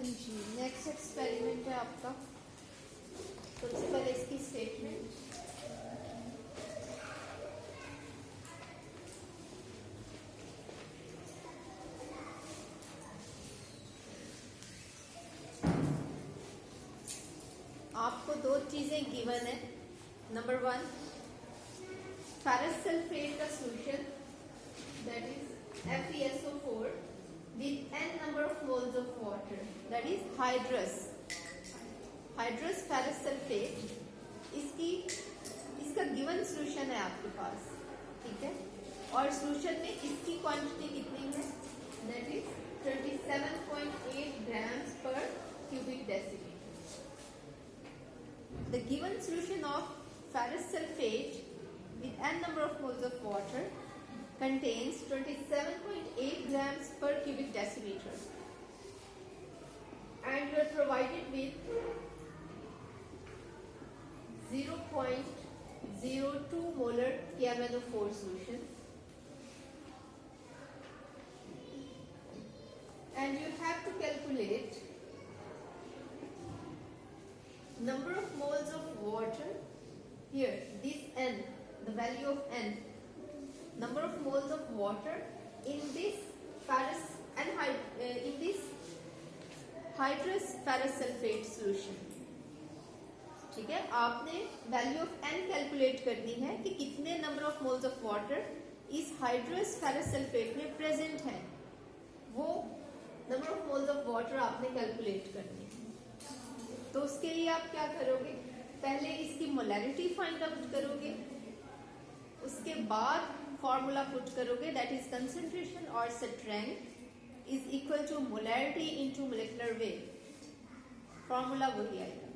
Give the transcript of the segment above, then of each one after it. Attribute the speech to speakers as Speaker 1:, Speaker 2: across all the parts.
Speaker 1: जी next experiment है आपका। सबसे पहले इसकी स्टेटमेंट। आपको दो चीजें गिवन है। नंबर वन, फेरस सल्फेट का solution that is FeSO4 with n number of moles of water, that is hydrous ferrous sulphate. इसका गिवन सोल्यूशन है आपके पास, ठीक है। और सोल्यूशन में इसकी क्वांटिटी कितनी है, that is 27.8 grams per cubic decimeter। The given solution of ferrous sulfate with n number of moles of water contains 27.8 grams per cubic decimeter, and you are provided with 0.02 molar KMnO4 solution, and you have to calculate number of moles of water. Here this n, the value of n, number of moles of water in this ferrous and in this hydrous ferrous sulfate solution, ठीक है। आपने value of n calculate करनी है कि कितने number of moles of water इस hydrous ferrous sulphate में present है। वो number of moles of water आपने कैलकुलेट करनी है। तो उसके लिए आप क्या करोगे, पहले इसकी मोलैरिटी फाइंड आउट करोगे, उसके बाद फॉर्मूला पुट करोगे, दैट इज कंसंट्रेशन और strength is equal to molarity into molecular weight. Formula वही आएगा।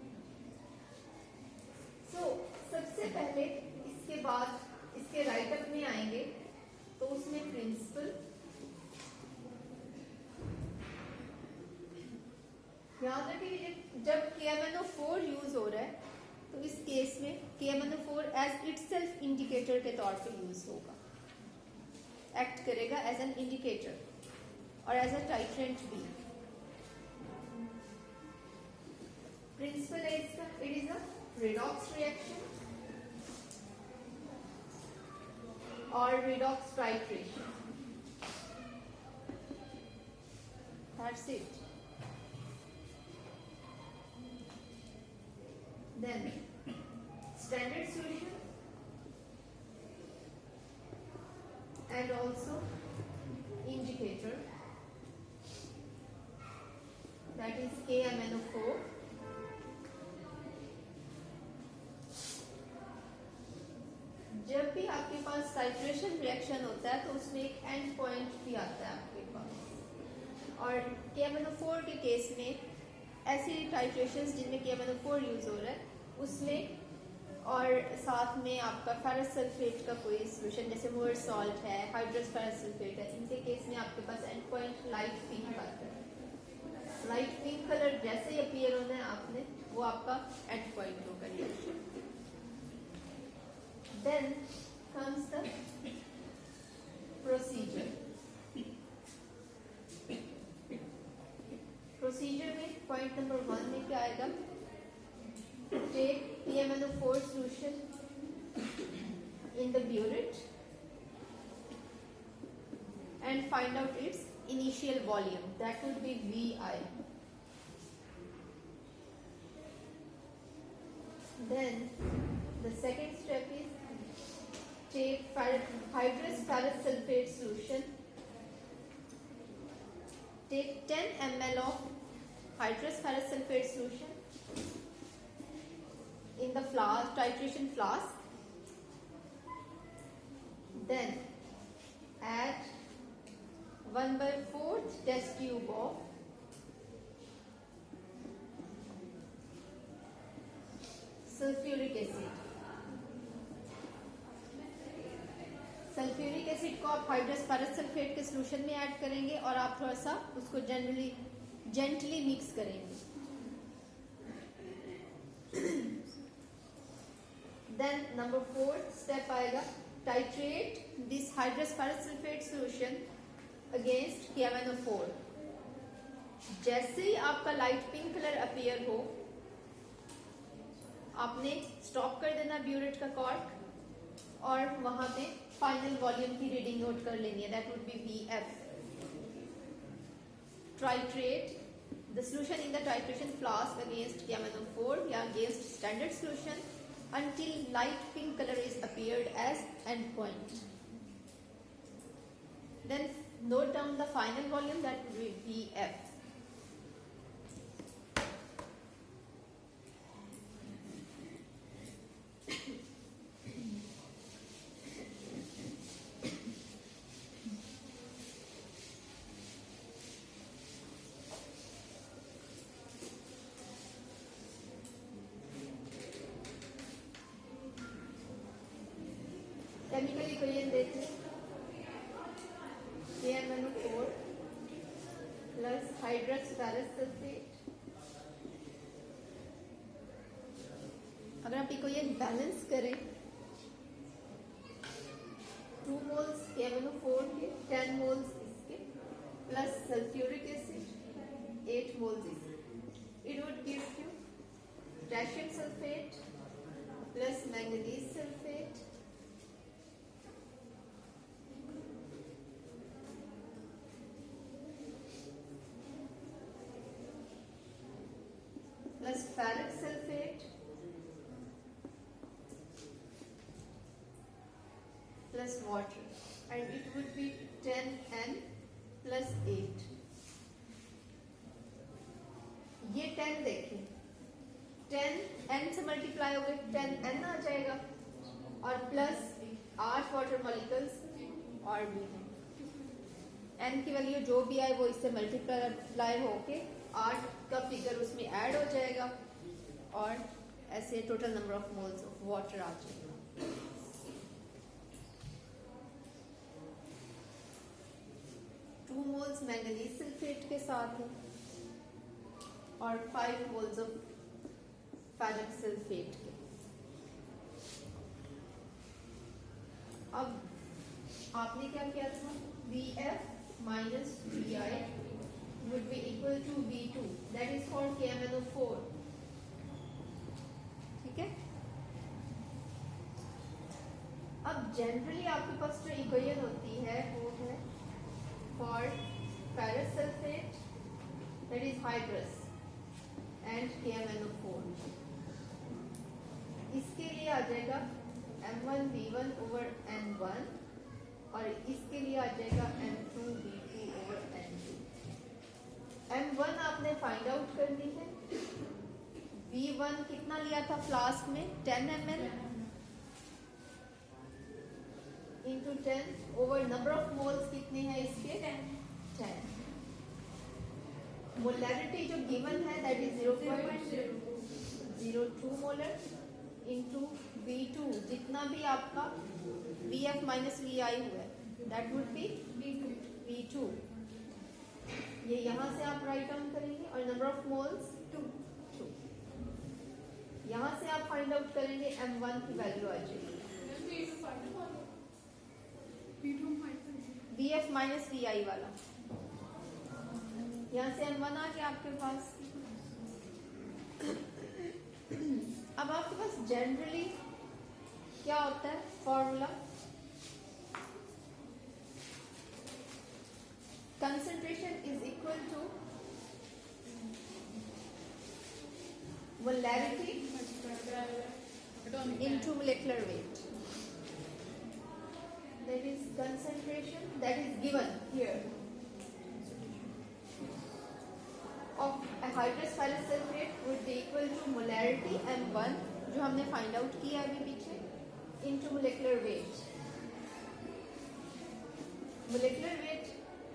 Speaker 1: सबसे पहले इसके बाद इसके राइटअप में आएंगे, तो उसमें प्रिंसिपल, याद रखिए जब KMnO4 यूज हो रहा है तो इस केस में KMnO4 एज इटसेल्फ इंडिकेटर के तौर पे यूज होगा, एक्ट करेगा एज एन इंडिकेटर और एज अ टाइट्रेंट भी। प्रिंसिपल है इसका, it is a redox reaction or redox titration, that's it। Then standard solution and also indicator, that is KMnO4। जब भी आपके पास टाइट्रेशन रिएक्शन होता है तो उसमें एक एंड पॉइंट भी आता है आपके पास, और KMnO4 के केस में ऐसी टाइट्रेशंस जिनमें KMnO4 यूज हो रहा है उसमें, और साथ में आपका फेरस सल्फेट का कोई सोल्यूशन जैसे मोर सॉल्ट है, हाइड्रस फेरस सल्फेट है, इनके केस में आपके पास एंड पॉइंट लाइट पिंक आता है। लाइट पिंक कलर जैसे ही अपीयर होना है आपने, वो आपका एंड पॉइंट होगा reaction. Then comes the procedure। Procedure में point number 1 में क्या आएगा, take KMnO4 solution in the burette and find out its initial volume, that would be VI। Then the second step is take hydrous ferrous sulfate solution, take 10 ml of hydrous ferrous sulfate solution in the flask, titration flask, then add 1/4 test tube of sulfuric acid। Sulphuric acid को आप hydrous ferrous sulphate के solution में add करेंगे और आप थोड़ा सा उसको जेंटली मिक्स करेंगे। देन नंबर 4 स्टेप आएगा, titrate this hydrous ferrous sulphate solution against KMnO4। जैसे ही आपका लाइट पिंक कलर अपीयर हो, आपने स्टॉप कर देना ब्यूरेट का कॉर्क और वहां पे फाइनल वॉल्यूम की रीडिंग नोट कर लेनी है. That would be VF. Titrate the solution in the titration flask against KMnO4 या against standard solution until light pink color is appeared as end point. Then note down the final volume, that will be VF. Chemical equation देखते हैं. KMnO4 plus हाइड्रक्स ferrous sulphate. अगर आप equation balance करें, 2 moles KMnO4 के, 10 moles इसके, plus sulphuric acid 8 moles इसके, it would give you potassium sulphate plus manganese sulphate plus ferric sulfate plus water, and it would be 10N plus 8. ये 10 देखें, 10N से multiply हो गए 10N आ जाएगा और प्लस 8 वाटर मॉलिक्यूल्स और भी हैं. N की वैल्यू जो भी आए वो इससे मल्टीप्लाई होके 8 का फिगर उसमें ऐड हो जाएगा और ऐसे total number of moles of water आ जाएगा. टू मोल्स मैंगनीज सल्फेट के साथ है और 5 मोल्स ऑफ फेरिक सल्फेट के. अब आपने क्या किया था, VF minus VI would be equal to V2, that is for KMnO4. ठीक है. अब जनरली आपके पास जो इक्वेशन होती है वो है for ferrous sulfate, that is hydrous, and KMnO4. इसके लिए आ जाएगा M1V1 over N1 और इसके लिए आ जाएगा M2V2 over N2. M1 आपने फाइंड आउट करनी है. V1 कितना लिया था फ्लास्क में, 10 ml into 10 over number of moles कितने हैं इसके, 10. मोलैरिटी जो गिवन है that is 0.02 molar into V2 जितना भी आपका VF माइनस VI हुआ है, दैट वुड बी V2. ये यहाँ से आप राइट डाउन करेंगे और नंबर ऑफ मोल्स 2. यहाँ से आप फाइंड आउट करेंगे M1 की वैल्यू आ जाएगी VF माइनस VI वाला. यहाँ से M1 आ गया आपके पास. अब आपके पास जनरली क्या होता है formula, concentration is equal to molarity into molecular weight. That is concentration that is given here of a hydrous ferrous sulfate would be equal to molarity M1 जो हमने फाइंड आउट किया अभी पीछे into molecular weight. Molecular weight,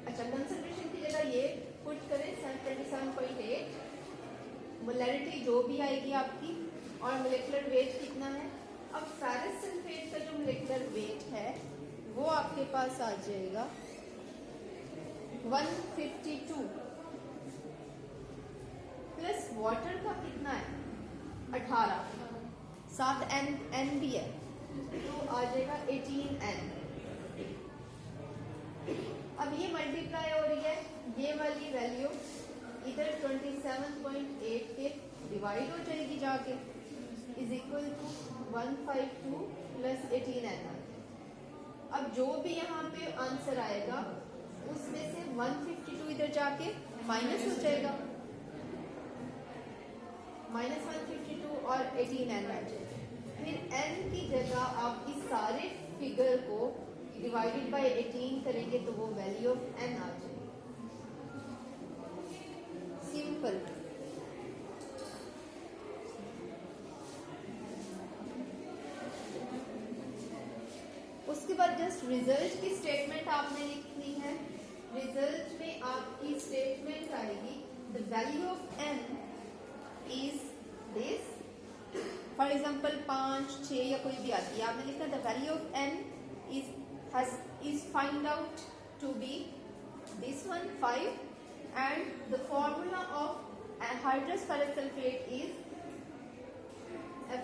Speaker 1: अच्छा concentration की जगह ये put करें 727.8. मोलैरिटी जो भी आएगी आपकी और मोलेकुलर वेट कितना है. अब फेरस सल्फेट का जो मोलेकुलर वेट है वो आपके पास आ जाएगा 152 प्लस वाटर का कितना है 18, साथ एन भी है तो आ जाएगा 18N. अब ये मल्टीप्लाई हो रही है ये वाली वैल्यू इधर 27.8 के डिवाइड हो जाएगी जाके, is equal to 152 plus 18 nr। अब जो भी यहाँ पे आंसर आएगा उसमें से 152 इधर जाके माइनस हो जाएगा, माइनस 152 और 18 nr। फिर n की जगह आप इस सारे फिगर को डिवाइडेड बाय 18 करेंगे तो वो वैल्यू ऑफ n आ जाएगी। सिंपल। उसके बाद जस्ट रिजल्ट की स्टेटमेंट आपने लिखनी है। रिजल्ट में आपकी स्टेटमेंट आएगी the value of n is this. For example 5, 6 या कोई भी आती है, आपने लिखा the value of n is find out to be this one 5 and the formula of hydrous ferrous sulfate is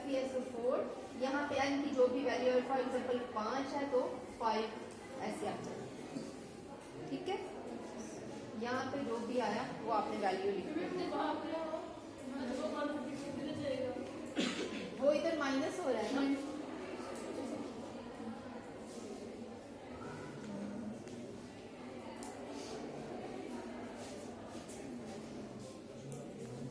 Speaker 1: FeSO4। यहाँ पे n की जो भी वैल्यू है, फॉर एग्जाम्पल 5 है तो 5 ऐसे आ जाए, ठीक है। यहाँ पे जो भी आया वो आपने वैल्यू लिखनी है। वो इधर माइनस हो रहा है ना।